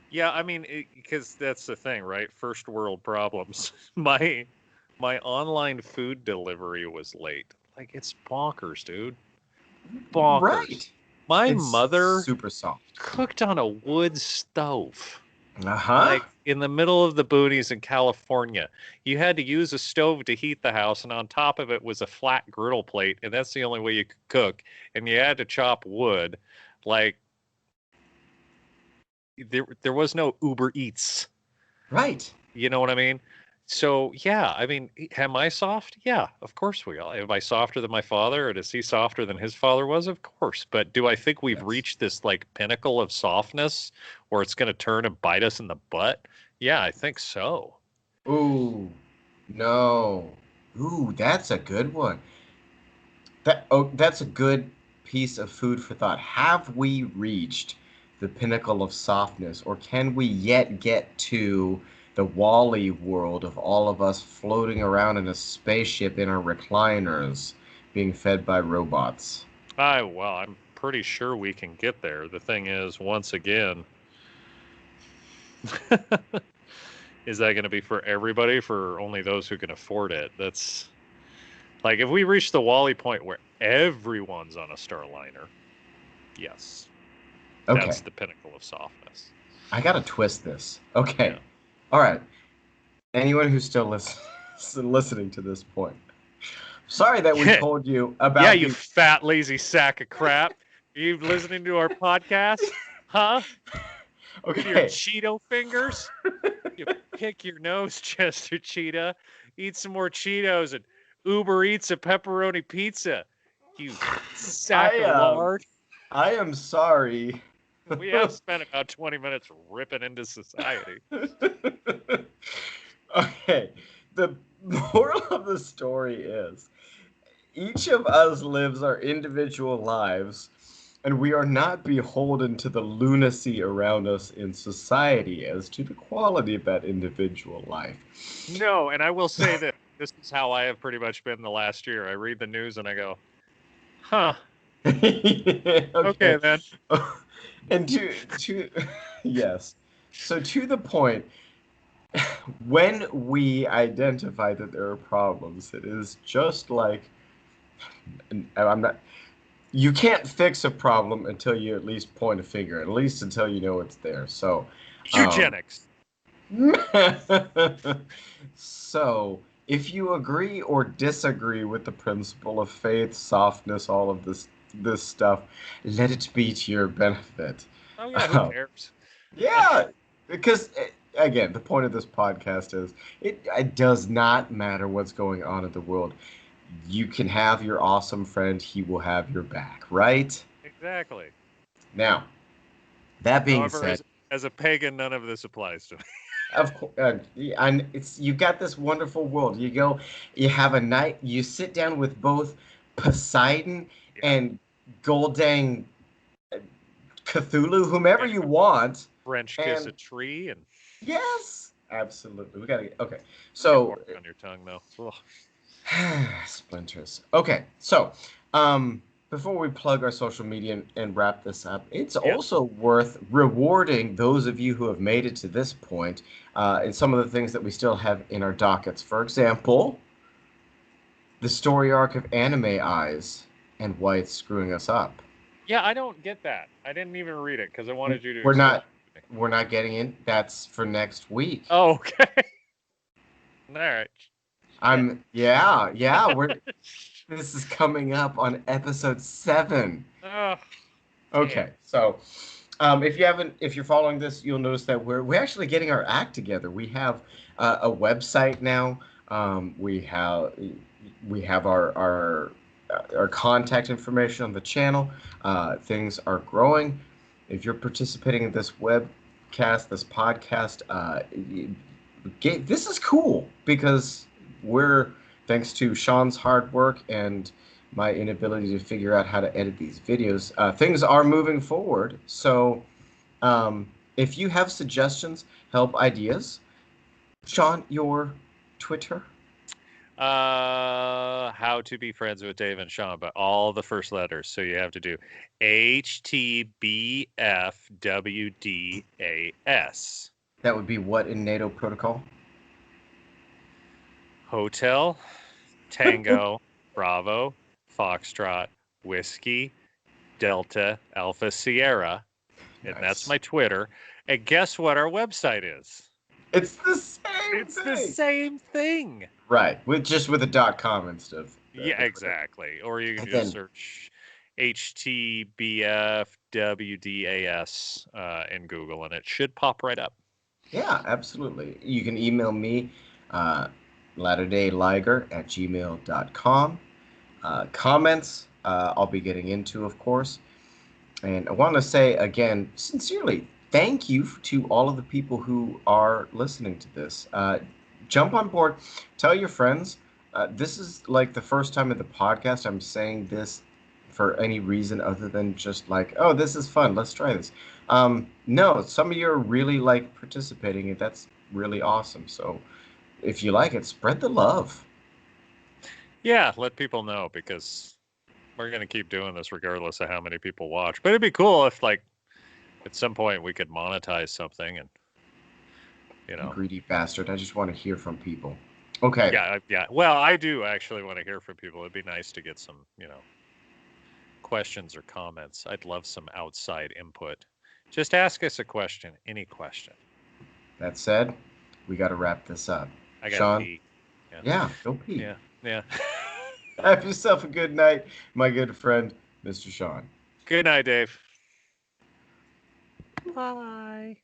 Yeah, I mean, because that's the thing, right? First world problems. My online food delivery was late. Like, it's bonkers, dude. Bonkers. Right. My It's mother super soft. cooked on a wood stove, Uh-huh. like in the middle of the boonies in California. You had to use a stove to heat the house, and on top of it was a flat griddle plate, and that's the only way you could cook. And you had to chop wood. Like, there was no Uber Eats. Right. You know what I mean? So yeah, I mean, am I soft? Yeah, of course we are. Am I softer than my father, or is he softer than his father was? Of course. But do I think we've Yes. reached this like pinnacle of softness where it's going to turn and bite us in the butt? Yeah, I think so. Ooh. No. Ooh, that's a good one. That's a good piece of food for thought. Have we reached the pinnacle of softness, or can we yet get to the Wally world of all of us floating around in a spaceship in our recliners, being fed by robots? Well, I'm pretty sure we can get there. The thing is, once again, is that going to be for everybody, for only those who can afford it? That's like if we reach the Wally point where everyone's on a Starliner, yes, Okay, that's the pinnacle of softness. I gotta twist this. Okay, Yeah. all right. Anyone who's still listening to this point, sorry that we told you Yeah, about you the. fat, lazy sack of crap. Are you listening to our podcast? Huh? Look at your Okay, Cheeto fingers. You pick your nose, Chester Cheetah. Eat some more Cheetos and Uber Eats a pepperoni pizza. You sack I of lard. I am sorry. We have spent about 20 minutes ripping into society. Okay, the moral of the story is each of us lives our individual lives, and we are not beholden to the lunacy around us in society as to the quality of that individual life. No, and I will say that this is how I have pretty much been the last year. I read the news and I go, huh, okay Okay. then. And to yes. So to the point, when we identify that there are problems, it is just like and I'm not you can't fix a problem until you at least point a finger, at least until you know it's there. So, um, Eugenics. so if you agree or disagree with the principle of faith, softness, all of this stuff, let it be to your benefit. Oh yeah, who Um, cares? yeah, because again, the point of this podcast is it does not matter what's going on in the world. you can have your awesome friend. He will have your back, right? Exactly. Now, that being However, said, as a pagan, none of this applies to me. of course, and it's you got this wonderful world. You go, you have a night, you sit down with both Poseidon Yeah. and Goldang Cthulhu, whomever And you want, French kiss a and tree and yes, absolutely. We gotta okay. get So bark on your tongue though. Ugh. splinters. Okay, so um, before we plug our social media and wrap this up, it's Yes. also worth rewarding those of you who have made it to this point, and some of the things that we still have in our dockets. For example, the story arc of Anime Eyes and why it's screwing us up. Yeah, I don't get that. I didn't even read it because I wanted you to We're explain not it to me. we're not getting in. That's for next week. Oh, okay. All right. Shit. We're this is coming up on episode 7. Oh, damn. Okay, so if you're following this, you'll notice that we're actually getting our act together. We have a website now. We have our contact information on the channel. Things are growing. If you're participating in this webcast, this podcast, this is cool because we're thanks to Shawn's hard work and my inability to figure out how to edit these videos, things are moving forward. So, if you have suggestions, help, ideas, Shawn, your Twitter. How to be friends with Dave and Shawn, but all the first letters. So you have to do HTBFWDAS. That would be what in NATO protocol? Hotel, Tango, Bravo, Foxtrot, Whiskey, Delta, Alpha Sierra. And that's Nice. my Twitter. And guess what our website is? It's the same It's the thing. same thing. Right, with a .com instead of Yeah, the Twitter. exactly. Or you can And just then search HTBFWDAS in Google and it should pop right up. yeah, absolutely. You can email me, latterdayliger@gmail.com. Comments, I'll be getting into, of course. And I want to say again, sincerely, thank you to all of the people who are listening to this. Jump on board, tell your friends. This is like the first time in the podcast I'm saying this for any reason other than just like, oh, this is fun. Let's try this. No, some of you are really like participating, and that's really awesome. So if you like it, spread the love. Yeah, let people know because we're going to keep doing this regardless of how many people watch. But it'd be cool if, like, at some point we could monetize something and, you You know. greedy bastard. I just want to hear from people. Okay. Yeah, yeah. Well, I do actually want to hear from people. It'd be nice to get some, questions or comments. I'd love some outside input. Just ask us a question, any question. That said, we got to wrap this up. I got to Sean, pee. Yeah. yeah, go pee. Yeah. Yeah. Have yourself a good night, my good friend, Mr. Sean. Good night, Dave. Bye.